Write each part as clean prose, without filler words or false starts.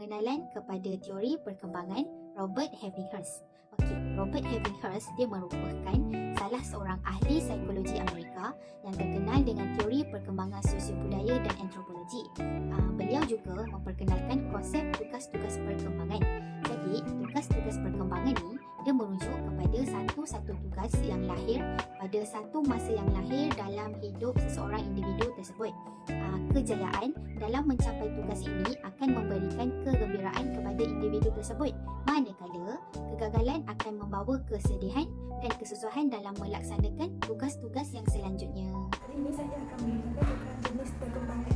pengenalan kepada teori perkembangan Robert Ebbinghurst. Robert Ebbinghurst dia merupakan salah seorang ahli psikologi Amerika yang terkenal dengan teori perkembangan sosiobudaya dan antropologi. Beliau juga memperkenalkan konsep tugas-tugas perkembangan. Jadi, tugas-tugas perkembangan ni dia merujuk kepada satu tugas yang lahir pada satu masa yang lahir dalam hidup seseorang individu tersebut. Kejayaan dalam mencapai tugas ini akan memberikan kegembiraan kepada individu tersebut, manakala kegagalan akan membawa kesedihan dan kesusahan dalam melaksanakan tugas-tugas yang selanjutnya. Kali ini saya akan menunjukkan tentang jenis perkembangan.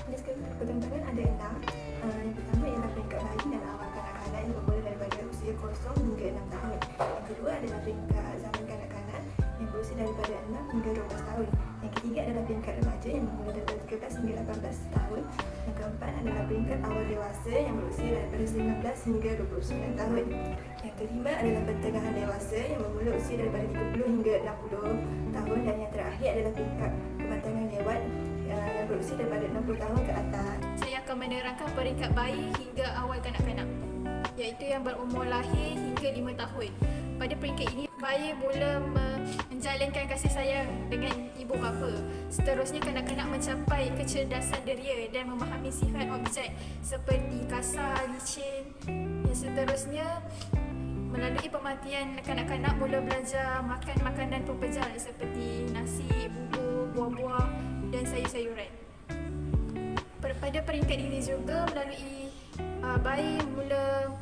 Jenis perkembangan ada 6. Yang pertama ialah peringkat bayi dan awal kanak-kanak yang bermula daripada usia 0 hingga 6 tahun. Yang kedua adalah peringkat zaman kanak-kanak yang berusia daripada 6 hingga 12 tahun. Yang ketiga adalah peringkat remaja yang bermula daripada 13 hingga 18 tahun. Yang keempat adalah peringkat awal dewasa yang berusia daripada 19 hingga 29 tahun. Yang kelima adalah pertengahan dewasa yang bermula usia daripada 30 hingga 60 tahun. Dan yang terakhir adalah peringkat kematangan lewat yang berusia daripada 60 tahun ke atas. Saya akan menerangkan peringkat bayi hingga awal kanak-kanak, iaitu yang berumur lahir hingga 5 tahun. Pada peringkat ini, bayi mula menjalinkan kasih sayang dengan ibu bapa. Seterusnya, kanak-kanak mencapai kecerdasan deria dan memahami sifat objek seperti kasar, licin. Yang seterusnya, melalui pemerhatian, kanak-kanak mula belajar makan makanan pepejal seperti nasi, bubur, buah-buah dan sayur-sayuran. Pada peringkat ini juga, melalui bayi mula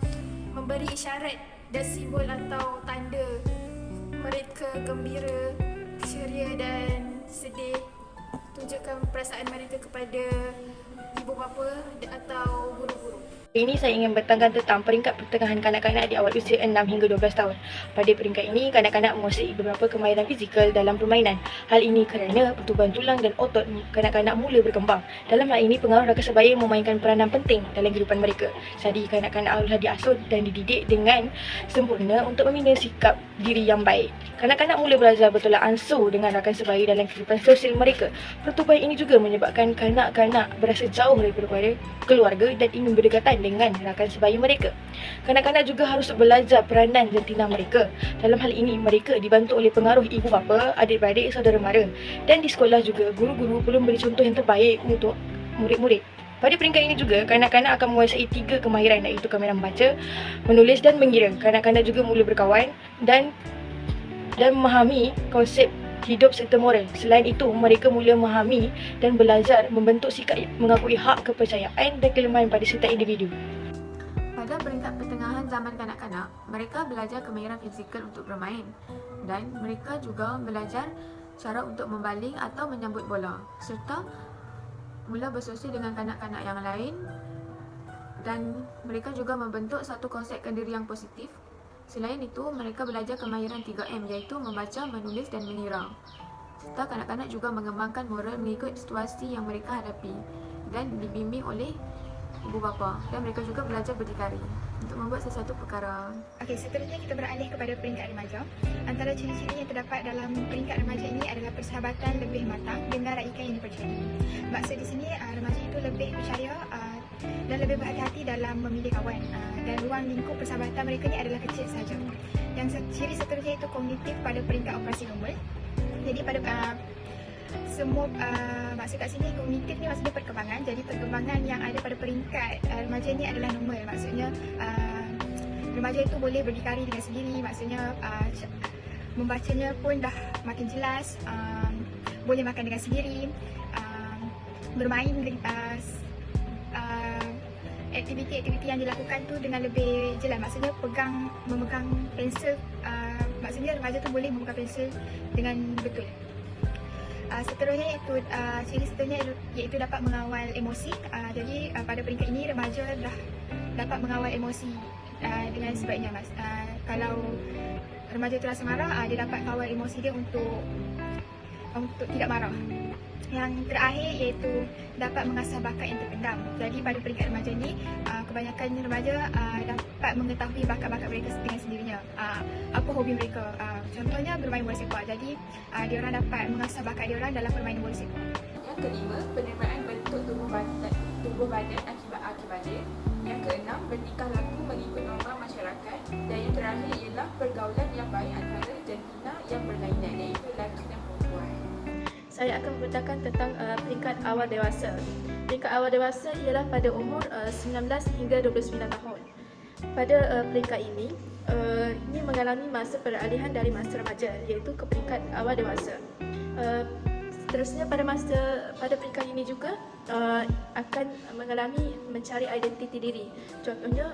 memberi isyarat dan simbol atau tanda mereka gembira, ceria dan sedih, tunjukkan perasaan mereka kepada ibu bapa atau guru-guru. Ini saya ingin bertangkan tentang peringkat pertengahan kanak-kanak di awal usia 6 hingga 12 tahun. Pada peringkat ini, kanak-kanak menguasai beberapa kemahiran fizikal dalam permainan. Hal ini kerana pertubuhan tulang dan otot kanak-kanak mula berkembang. Dalam hal ini, pengaruh raka sebaya memainkan peranan penting dalam kehidupan mereka. Jadi, kanak-kanak haruslah diasuh dan dididik dengan sempurna untuk membina sikap diri yang baik. Kanak-kanak mula belajar bertolak ansur dengan rakan sebaya dalam kehidupan sosial mereka. Pertubuhan ini juga menyebabkan kanak-kanak berasa jauh daripada keluarga dan ingin berdekatan dengan rakan sebaya mereka. Kanak-kanak juga harus belajar peranan jantina mereka. Dalam hal ini, mereka dibantu oleh pengaruh ibu bapa, adik-beradik, saudara mara. Dan di sekolah juga, guru-guru perlu memberi contoh yang terbaik untuk murid-murid. Pada peringkat ini juga, kanak-kanak akan menguasai 3 kemahiran, iaitu kemahiran membaca, menulis dan mengira. Kanak-kanak juga mula berkawan dan memahami konsep hidup serta moral. Selain itu, mereka mula memahami dan belajar membentuk sikap mengakui hak, kepercayaan dan kelemahan pada setiap individu. Pada peringkat pertengahan zaman kanak-kanak, mereka belajar kemahiran fizikal untuk bermain dan mereka juga belajar cara untuk membaling atau menyambut bola serta mula bersosial dengan kanak-kanak yang lain, dan mereka juga membentuk satu konsep diri yang positif. Selain itu, mereka belajar kemahiran 3M, iaitu membaca, menulis dan mengira. Serta kanak-kanak juga mengembangkan moral mengikut situasi yang mereka hadapi dan dibimbing oleh ibu bapa, dan mereka juga belajar berdikari untuk membuat sesuatu perkara. Seterusnya kita beralih kepada peringkat remaja. Antara ciri-ciri yang terdapat dalam peringkat remaja ini adalah persahabatan lebih matang dengan raikan yang dipercayai. Maksud di sini, remaja itu lebih percaya dan lebih berhati-hati dalam memilih kawan, dan ruang lingkup persahabatan mereka ni adalah kecil saja. Yang ciri seterusnya itu kognitif pada peringkat operasi normal. Jadi pada semua maksud kat sini kognitif ni maksudnya perkembangan. Jadi perkembangan yang ada pada peringkat remaja ni adalah normal. Maksudnya remaja itu boleh berdikari dengan sendiri. Maksudnya membacanya pun dah makin jelas, boleh makan dengan sendiri, bermain aktiviti-aktiviti yang dilakukan tu dengan lebih jelas. Maksudnya memegang pensel, maksudnya remaja tu boleh memegang pensel dengan betul. Seterusnya itu ciri seterusnya iaitu dapat mengawal emosi. Jadi pada peringkat ini remaja dah dapat mengawal emosi dengan sebaiknya. Kalau remaja tu rasa marah, dia dapat kawal emosi dia untuk tidak marah. Yang terakhir iaitu dapat mengasah bakat yang terpendam. Jadi pada peringkat remaja ni, kebanyakan remaja dapat mengetahui bakat-bakat mereka dengan sendirinya. Apa hobi mereka? Contohnya bermain bola sepak. Jadi diorang dapat mengasah bakat diorang dalam permainan bola sepak. Yang kelima, penerimaan bentuk tubuh badan akibat dia. Yang keenam, bertingkah laku mengikut norma masyarakat. Dan yang terakhir ialah pergaulan yang baik antara jantina yang berlainan, iaitu lelaki dan perempuan. Saya akan memberitakan tentang peringkat awal dewasa. Peringkat awal dewasa ialah pada umur 19 hingga 29 tahun. Pada peringkat ini mengalami masa peralihan dari masa remaja iaitu ke peringkat awal dewasa. Seterusnya pada peringkat ini juga akan mengalami mencari identiti diri. Contohnya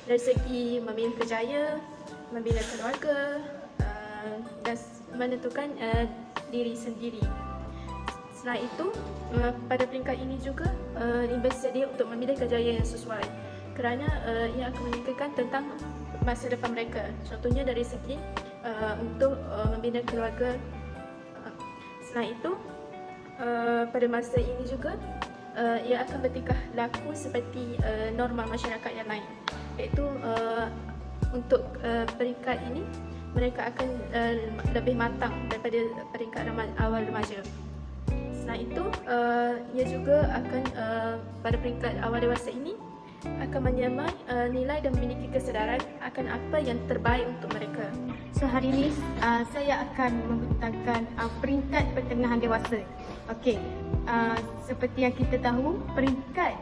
dari segi memilih kerjaya, membina keluarga dan menentukan diri sendiri. Selain itu, pada peringkat ini juga bersedia untuk memilih kerjaya yang sesuai kerana ia akan memikirkan tentang masa depan mereka. Contohnya dari segi untuk membina keluarga. Selain itu, pada masa ini juga ia akan bertingkah laku seperti norma masyarakat yang lain. Iaitu untuk peringkat ini mereka akan lebih matang daripada peringkat awal remaja. Selain itu, ia juga akan pada peringkat awal dewasa ini akan menyamai nilai dan memiliki kesedaran akan apa yang terbaik untuk mereka. So hari ini saya akan membentangkan peringkat pertengahan dewasa. Okey, seperti yang kita tahu, peringkat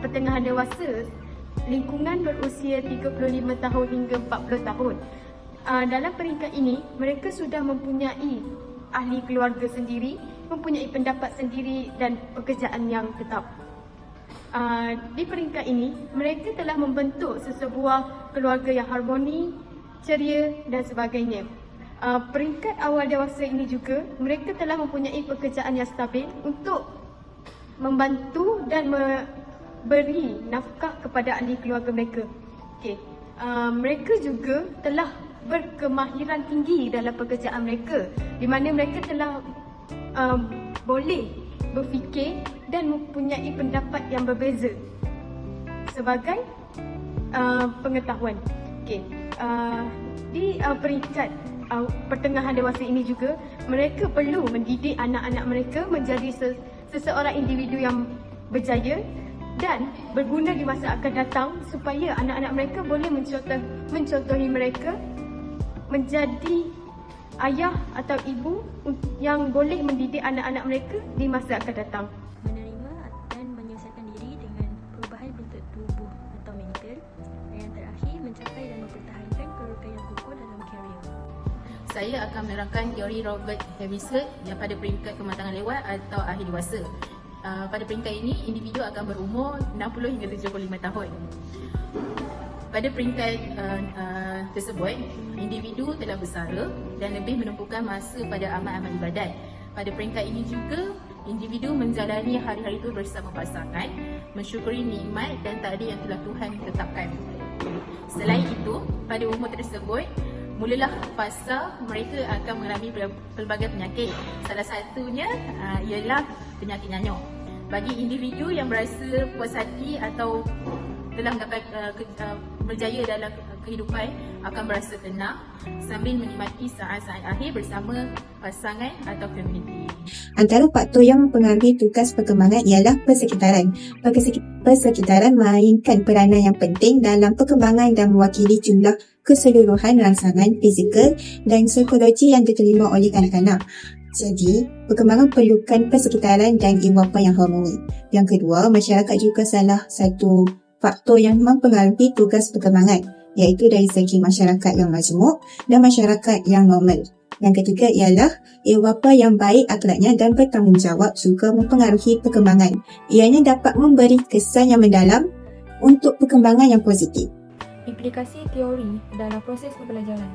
pertengahan dewasa lingkungan berusia 35 tahun hingga 40 tahun. Dalam peringkat ini, mereka sudah mempunyai ahli keluarga sendiri, mempunyai pendapat sendiri dan pekerjaan yang tetap. Di peringkat ini, mereka telah membentuk sesebuah keluarga yang harmoni, ceria dan sebagainya. Peringkat awal dewasa ini juga, mereka telah mempunyai pekerjaan yang stabil untuk membantu dan memberi nafkah kepada ahli keluarga mereka. Okay. Mereka juga telah berkemahiran tinggi dalam pekerjaan mereka, di mana mereka telah boleh berfikir dan mempunyai pendapat yang berbeza sebagai pengetahuan. Okay. Di peringkat pertengahan dewasa ini juga, mereka perlu mendidik anak-anak mereka menjadi seseorang individu yang berjaya dan berguna di masa akan datang, supaya anak-anak mereka boleh mencontohi mereka menjadi ayah atau ibu yang boleh mendidik anak-anak mereka di masa akan datang. Menerima dan menyesuaikan diri dengan perubahan bentuk tubuh atau mental. Dan yang terakhir, mencapai dan mempertahankan kedudukan yang kukuh dalam karier. Saya akan menerangkan teori Robert Heaviside yang pada peringkat kematangan lewat atau akhir dewasa. Pada peringkat ini, individu akan berumur 60 hingga 75 tahun. Pada peringkat tersebut, individu telah bersara dan lebih menumpukan masa pada amal-amal ibadat. Pada peringkat ini juga, individu menjalani hari-hari itu bersama pasangan, mensyukuri nikmat dan takdir yang telah Tuhan tetapkan. Selain itu, pada umur tersebut, mulalah fasa mereka akan mengalami pelbagai penyakit. Salah satunya ialah penyakit nyanyuk. Bagi individu yang berasa puas hati atau telah mendapat berjaya dalam kehidupan, akan berasa tenang sambil menikmati saat-saat akhir bersama pasangan atau komuniti. Antara faktor yang mempengaruhi tugas perkembangan ialah persekitaran. Persekitaran mainkan peranan yang penting dalam perkembangan dan mewakili jumlah keseluruhan rangsangan fizikal dan psikologi yang diterima oleh kanak-kanak. Jadi, perkembangan perlukan persekitaran dan ibu-bapa yang harmoni. Yang kedua, masyarakat juga salah satu faktor yang mempengaruhi tugas perkembangan, iaitu dari segi masyarakat yang majmuk dan masyarakat yang normal. Yang ketiga ialah ibu-bapa yang baik akhlaknya dan bertanggungjawab juga mempengaruhi perkembangan. Ianya dapat memberi kesan yang mendalam untuk perkembangan yang positif. Implikasi teori dalam proses pembelajaran.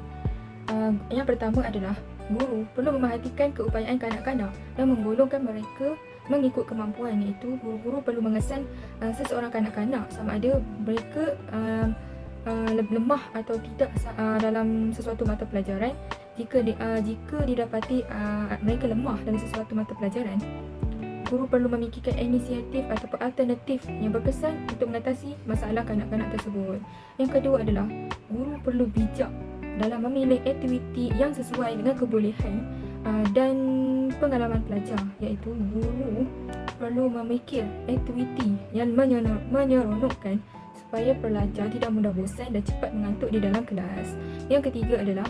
Yang pertama adalah guru perlu memerhatikan keupayaan kanak-kanak dan menggolongkan mereka mengikut kemampuan, iaitu guru-guru perlu mengesan seseorang kanak-kanak sama ada mereka lemah atau tidak dalam sesuatu mata pelajaran. Jika didapati mereka lemah dalam sesuatu mata pelajaran, guru perlu memikirkan inisiatif atau alternatif yang berkesan untuk mengatasi masalah kanak-kanak tersebut. Yang kedua adalah guru perlu bijak dalam memilih aktiviti yang sesuai dengan kebolehan dan pengalaman pelajar, iaitu guru perlu memikir aktiviti yang menyeronokkan supaya pelajar tidak mudah bosan dan cepat mengantuk di dalam kelas. Yang ketiga adalah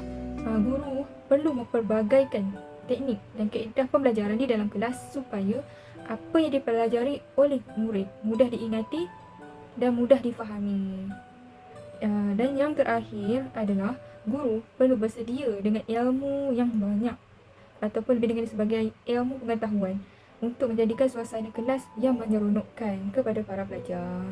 guru perlu memperbagaikan teknik dan kaedah pembelajaran di dalam kelas supaya apa yang dipelajari oleh murid mudah diingati dan mudah difahami. Dan yang terakhir adalah guru perlu bersedia dengan ilmu yang banyak ataupun lebih dikenali sebagai ilmu pengetahuan untuk menjadikan suasana kelas yang menyeronokkan kepada para pelajar.